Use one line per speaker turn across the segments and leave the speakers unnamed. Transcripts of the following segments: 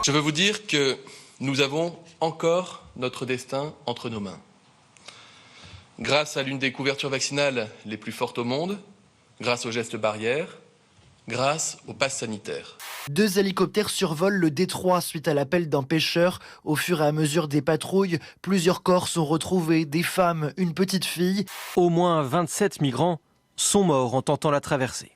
Je veux vous dire que nous avons encore notre destin entre nos mains. Grâce à l'une des couvertures vaccinales les plus fortes au monde, grâce aux gestes barrières, grâce au pass sanitaire.
2 hélicoptères survolent le détroit suite à l'appel d'un pêcheur. Au fur et à mesure des patrouilles, plusieurs corps sont retrouvés, des femmes, une petite fille.
Au moins 27 migrants sont morts en tentant la traversée.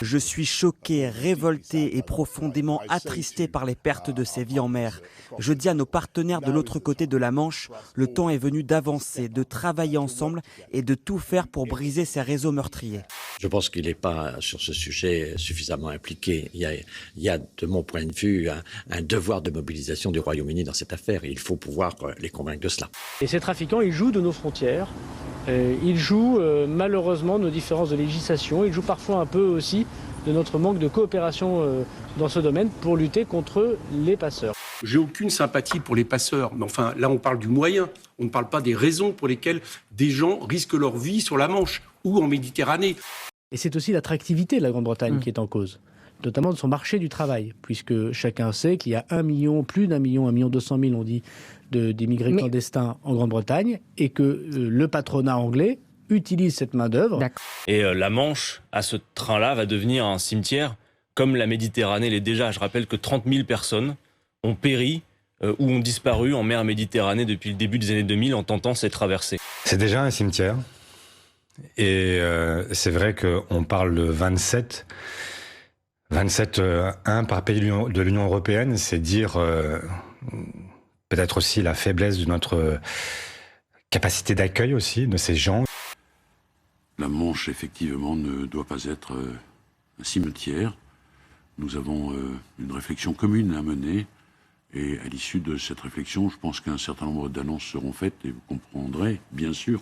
Je suis choqué, révolté et profondément attristé par les pertes de ces vies en mer. Je dis à nos partenaires de l'autre côté de la Manche, le temps est venu d'avancer, de travailler ensemble et de tout faire pour briser ces réseaux meurtriers.
Je pense qu'il n'est pas sur ce sujet suffisamment impliqué. Il y a de mon point de vue, un devoir de mobilisation du Royaume-Uni dans cette affaire et il faut pouvoir les convaincre de cela.
Et ces trafiquants, ils jouent de nos frontières. Ils jouent malheureusement nos différences de législation. Ils jouent parfois un peu aussi de notre manque de coopération dans ce domaine pour lutter contre les passeurs.
J'ai aucune sympathie pour les passeurs, mais enfin là on parle du moyen, on ne parle pas des raisons pour lesquelles des gens risquent leur vie sur la Manche ou en Méditerranée.
Et c'est aussi l'attractivité de la Grande-Bretagne qui est en cause, notamment de son marché du travail, puisque chacun sait qu'il y a 1 million, plus d'1 million, 1,2 million, on dit, d'immigrés clandestins en Grande-Bretagne, et que le patronat anglais utilise cette main-d'œuvre.
Et la Manche, à ce train-là, va devenir un cimetière comme la Méditerranée l'est déjà. Je rappelle que 30 000 personnes ont péri ou ont disparu en mer Méditerranée depuis le début des années 2000 en tentant cette traversée.
C'est déjà un cimetière. Et c'est vrai qu'on parle de 27 par pays de l'Union européenne. C'est dire peut-être aussi la faiblesse de notre capacité d'accueil aussi de ces gens.
La Manche, effectivement, ne doit pas être un cimetière. Nous avons une réflexion commune à mener. Et à l'issue de cette réflexion, je pense qu'un certain nombre d'annonces seront faites. Et vous comprendrez, bien sûr,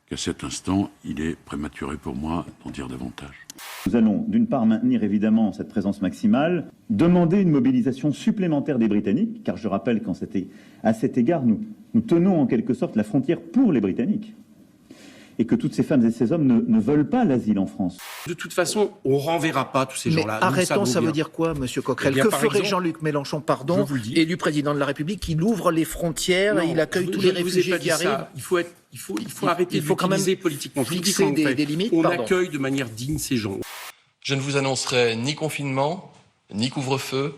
qu'à cet instant, il est prématuré pour moi d'en dire davantage.
Nous allons, d'une part, maintenir évidemment cette présence maximale, demander une mobilisation supplémentaire des Britanniques, car je rappelle qu'à cet égard, nous tenons en quelque sorte la frontière pour les Britanniques. Et que toutes ces femmes et ces hommes ne veulent pas l'asile en France.
De toute façon, on ne renverra pas tous ces gens-là.
Mais arrêtons, ça veut dire quoi, Monsieur Coquerel? Que ferait Jean-Luc Mélenchon, élu président de la République, il ouvre les frontières, il accueille tous les réfugiés qui arrivent?
Il faut arrêter d'utiliser politiquement
des limites.
On accueille de manière digne ces gens.
Je ne vous annoncerai ni confinement, ni couvre-feu,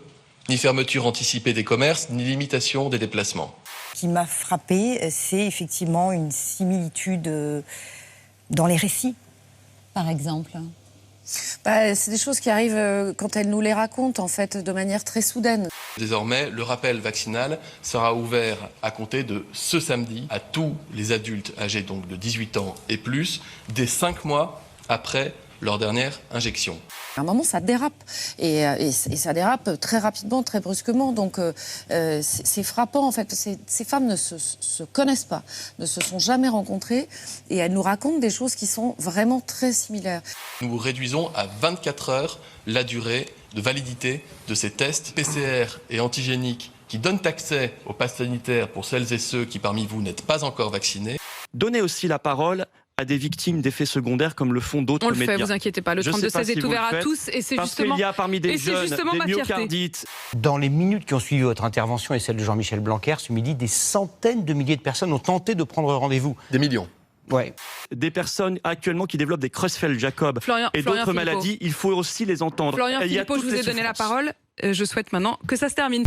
ni fermeture anticipée des commerces, ni limitation des déplacements.
Ce qui m'a frappée, c'est effectivement une similitude dans les récits, par exemple.
C'est des choses qui arrivent quand elle nous les raconte, en fait, de manière très soudaine.
Désormais, le rappel vaccinal sera ouvert à compter de ce samedi à tous les adultes âgés donc de 18 ans et plus, dès 5 mois après leur dernière injection.
À un moment, ça dérape. Et ça dérape très rapidement, très brusquement. Donc, c'est frappant, en fait. Ces femmes ne se connaissent pas, ne se sont jamais rencontrées. Et elles nous racontent des choses qui sont vraiment très similaires.
Nous réduisons à 24 heures la durée de validité de ces tests PCR et antigéniques qui donnent accès au pass sanitaire pour celles et ceux qui, parmi vous, n'êtes pas encore vaccinés.
Donnez aussi la parole à des victimes d'effets secondaires comme le font d'autres médias.
On le fait, vous inquiétez pas. Le 32-16 est ouvert à tous et c'est justement...
Parce qu'il y a parmi des jeunes des myocardites.
Dans les minutes qui ont suivi votre intervention et celle de Jean-Michel Blanquer ce midi, des centaines de milliers de personnes ont tenté de prendre rendez-vous.
Des millions.
Ouais.
Des personnes actuellement qui développent des Creutzfeldt-Jakob et d'autres maladies, il faut aussi les entendre.
Florian Philippot, je vous ai donné la parole. Je souhaite maintenant que ça se termine.